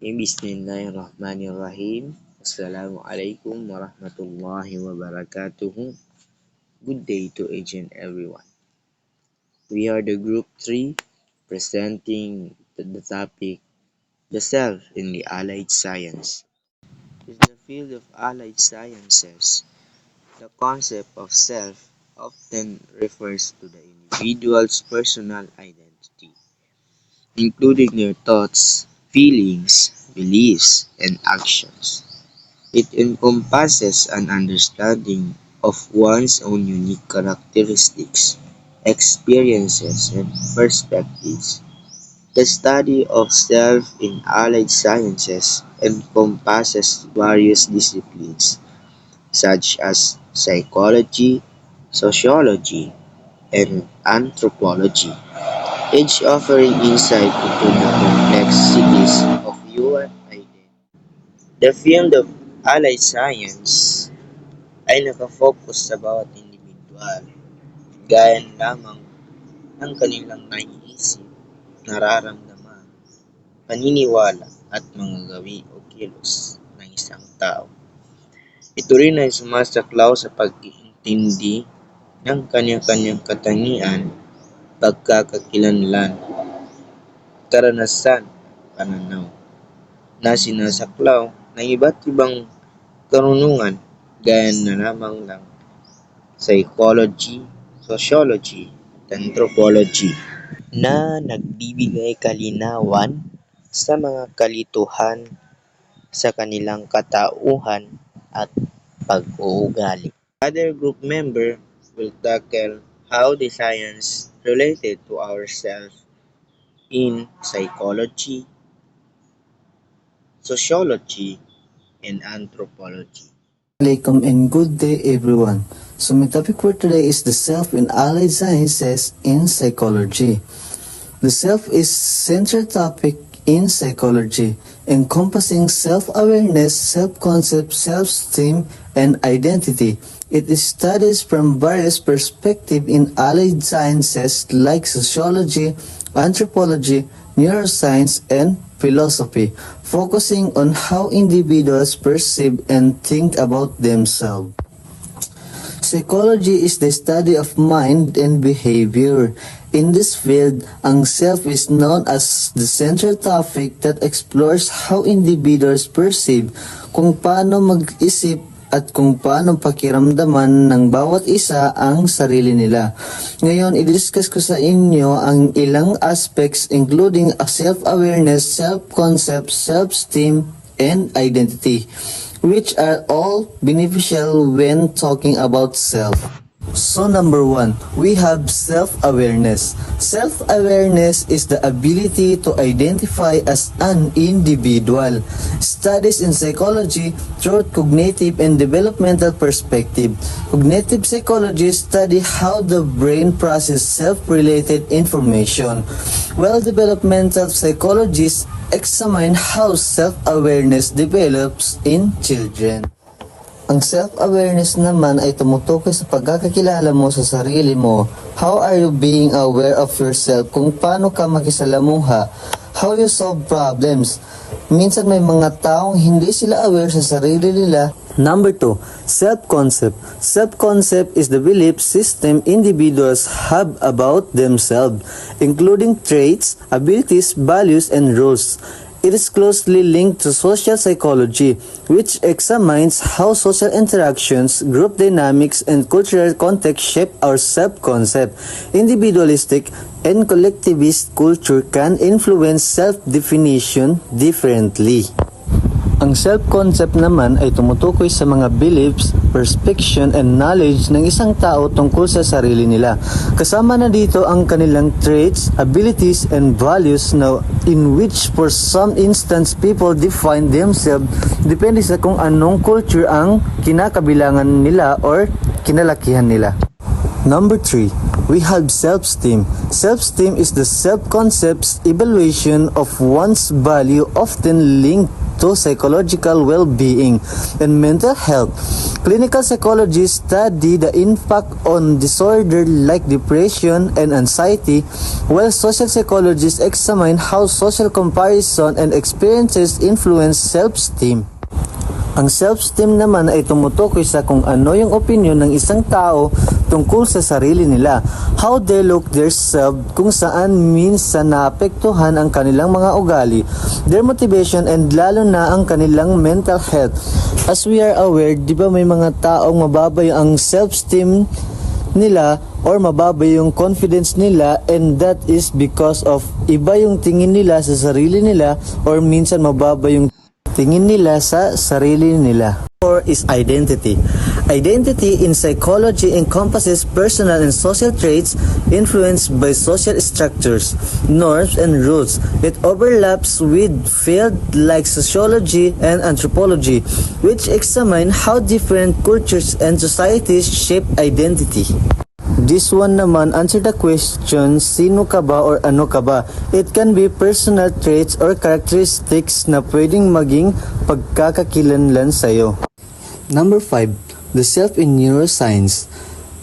Bismillahirrahmanirrahim. Assalamualaikum warahmatullahi wabarakatuh. Good day to each and everyone. We are the group 3 presenting the topic the self in the allied science. In the field of allied sciences, the concept of self often refers to the individual's personal identity, including their thoughts, feelings, beliefs, and actions. It encompasses an understanding of one's own unique characteristics, experiences, and perspectives. The study of self in allied sciences encompasses various disciplines such as psychology, sociology, and anthropology, each offering insight into the complexities of human identity. The field of allied science ay nakafocus sa bawat indibidwal, gaya lamang ng kanilang naiisip, nararamdaman, paniniwala at mga gawi o kilos ng isang tao. Ito rin ay sumasaklaw sa pag-iintindi ng kanya-kanyang katangian, pagkakakilanlan, karanasan, pananaw, na sinasaklaw ng iba't ibang karunungan gaya na lamang ng psychology, sociology, at anthropology na nagbibigay kalinawan sa mga kalituhan sa kanilang katauhan at pag-uugali. Other group member will tackle how the science related to ourselves in psychology, sociology, and anthropology. Alaikum and good day everyone. So my topic for today is the self in allied sciences in psychology. The self is central topic in psychology, encompassing self-awareness, self-concept, self-esteem, and identity. It is studies from various perspectives in allied sciences like sociology, anthropology, neuroscience, and philosophy, focusing on how individuals perceive and think about themselves. Psychology is the study of mind and behavior. In this field, ang self is known as the central topic that explores how individuals perceive, kung paano mag-isip at kung paano pakiramdaman ng bawat isa ang sarili nila. Ngayon, i-discuss ko sa inyo ang ilang aspects including self-awareness, self-concept, self-esteem, and identity, which are all beneficial when talking about self. So number 1, we have self-awareness. Self-awareness is the ability to identify as an individual. Studies in psychology through cognitive and developmental perspective. Cognitive psychologists study how the brain processes self-related information, while developmental psychologists examine how self-awareness develops in children. Ang self-awareness naman ay tumutukoy sa pagkakakilala mo sa sarili mo. How are you being aware of yourself? Kung paano ka makisalamuha? How you solve problems? Minsan may mga taong hindi sila aware sa sarili nila. Number 2, self-concept. Self-concept is the belief system individuals have about themselves, including traits, abilities, values, and rules. It is closely linked to social psychology, which examines how social interactions, group dynamics, and cultural context shape our self-concept. Individualistic and collectivist culture can influence self-definition differently. Ang self-concept naman ay tumutukoy sa mga beliefs, perception, and knowledge ng isang tao tungkol sa sarili nila. Kasama na dito ang kanilang traits, abilities, and values na in which for some instance people define themselves depende sa kung anong culture ang kinakabilangan nila or kinalakihan nila. Number 3, we have self-esteem. Self-esteem is the self-concept's evaluation of one's value, often linked to psychological well-being and mental health. Clinical psychologists study the impact on disorders like depression and anxiety, while social psychologists examine how social comparison and experiences influence self-esteem. Ang self-esteem naman ay tumutukoy sa kung ano yung opinion ng isang tao tungkol sa sarili nila, how they look their self, kung saan minsan naapektuhan ang kanilang mga ugali, their motivation, and lalo na ang kanilang mental health. As we are aware, di ba may mga taong mababa ang self-esteem nila or mababa yung confidence nila, and that is because of iba yung tingin nila sa sarili nila or minsan mababa yung tingin nila sa sarili nila. Four is identity. Identity in psychology encompasses personal and social traits influenced by social structures, norms, and rules. It overlaps with fields like sociology and anthropology, which examine how different cultures and societies shape identity. This one naman answer the question, sino ka ba or ano ka ba? It can be personal traits or characteristics na pwedeng maging pagkakakilanlan sa'yo. Number 5, the self in neuroscience.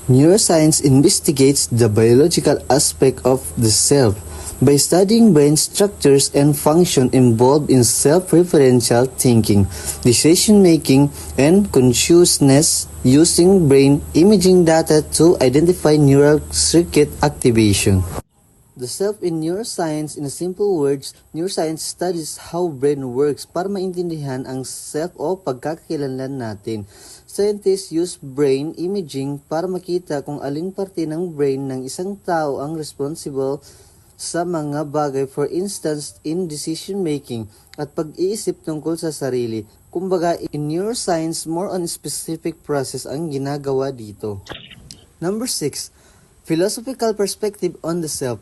Neuroscience investigates the biological aspect of the self by studying brain structures and function involved in self-referential thinking, decision-making, and consciousness using brain imaging data to identify neural circuit activation. The self in neuroscience, in simple words, neuroscience studies how brain works para maintindihan ang self o pagkakakilanlan natin. Scientists use brain imaging para makita kung aling parte ng brain ng isang tao ang responsible sa mga bagay, for instance, in decision making at pag-iisip tungkol sa sarili. Kumbaga, in neuroscience, more on specific process ang ginagawa dito. Number 6, philosophical perspective on the self.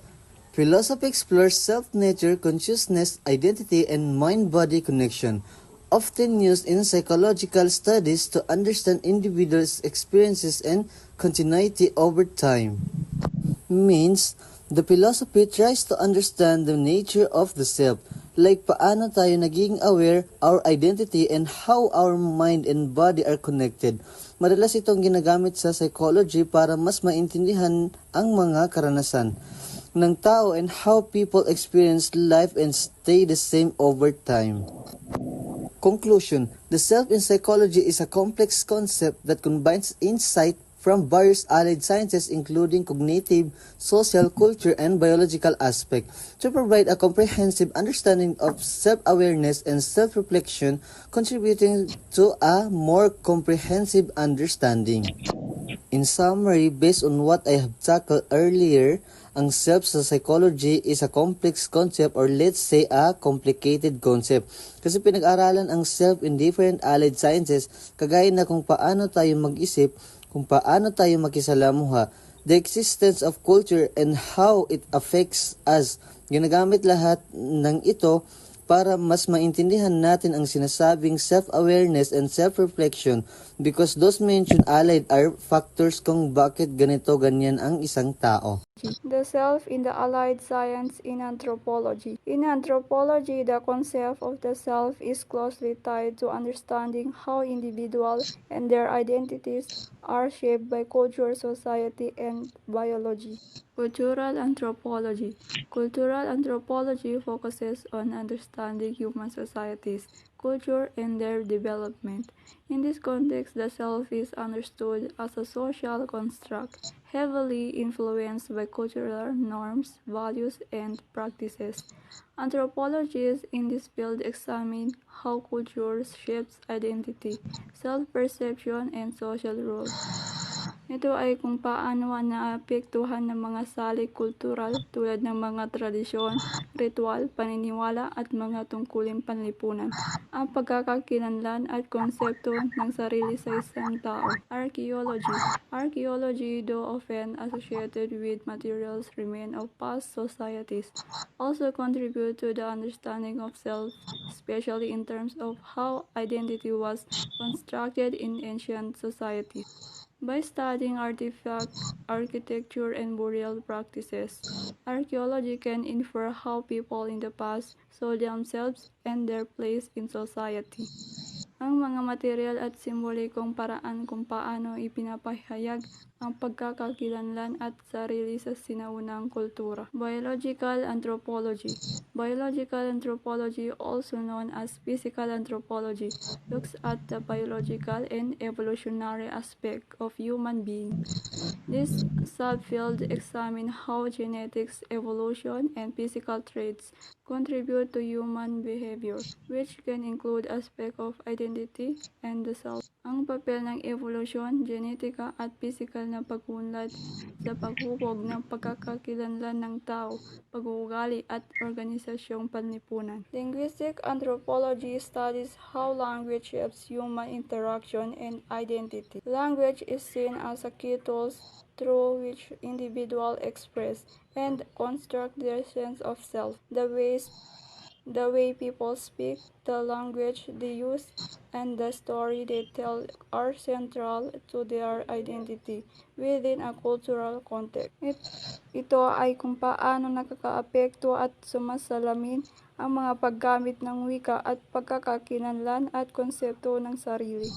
Philosophy explores self-nature, consciousness, identity, and mind-body connection, often used in psychological studies to understand individuals' experiences and continuity over time. Means, the philosophy tries to understand the nature of the self, like paano tayo naging aware, our identity, and how our mind and body are connected. Madalas itong ginagamit sa psychology para mas maintindihan ang mga karanasan ng tao and how people experience life and stay the same over time. Conclusion, the self in psychology is a complex concept that combines insight from various allied sciences including cognitive, social, culture, and biological aspects to provide a comprehensive understanding of self-awareness and self-reflection, contributing to a more comprehensive understanding. In summary, based on what I have tackled earlier, ang self sa psychology is a complex concept, or let's say a complicated concept. Kasi pinag-aralan ang self in different allied sciences, kagaya na kung paano tayo mag-isip, kung paano tayo makisalamuha, the existence of culture and how it affects us. Ginagamit lahat ng ito para mas maintindihan natin ang sinasabing self-awareness and self-reflection, because those mentioned allied are factors kung bakit ganito ganyan ang isang tao. The self in the allied science in anthropology. In anthropology, the concept of the self is closely tied to understanding how individuals and their identities are shaped by culture, society, and biology. Cultural anthropology. Cultural anthropology focuses on understanding human societies, culture, and their development. In this context, the self is understood as a social construct, heavily influenced by cultural norms, values, and practices. Anthropologists in this field examine how culture shapes identity, self-perception, and social roles. Ito ay kung paano naapektuhan ng mga salik kultural tulad ng mga tradisyon, ritual, paniniwala at mga tungkulin panlipunan, ang pagkakakilanlan at konsepto ng sarili sa isang tao. Archaeology. Archaeology, though often associated with materials remains of past societies, also contribute to the understanding of self, especially in terms of how identity was constructed in ancient societies. By studying artifact, architecture, and burial practices, archaeology can infer how people in the past saw themselves and their place in society. Ang mga material at simbolikong paraan kung paano ipinapahayag ang pagkakakilanlan at sarili sa sinaunang kultura. Biological anthropology. Biological anthropology, also known as physical anthropology, looks at the biological and evolutionary aspect of human being. This subfield examines how genetics, evolution, and physical traits contribute to human behavior, which can include aspects of identity and the self. Ang papel ng evolution, genetika at physical na pag-unlad sa paghubog ng pagkakakilanlan ng tao, pag-uugali at organisasyong panlipunan. Linguistic anthropology studies how language shapes human interaction and identity. Language is seen as a key tool through which individuals express and construct their sense of self. The way people speak, the language they use, and the story they tell are central to their identity within a cultural context. Ito ay kung paano nakakaapekto at sumasalamin ang mga paggamit ng wika at pagkakakilanlan at konsepto ng sarili.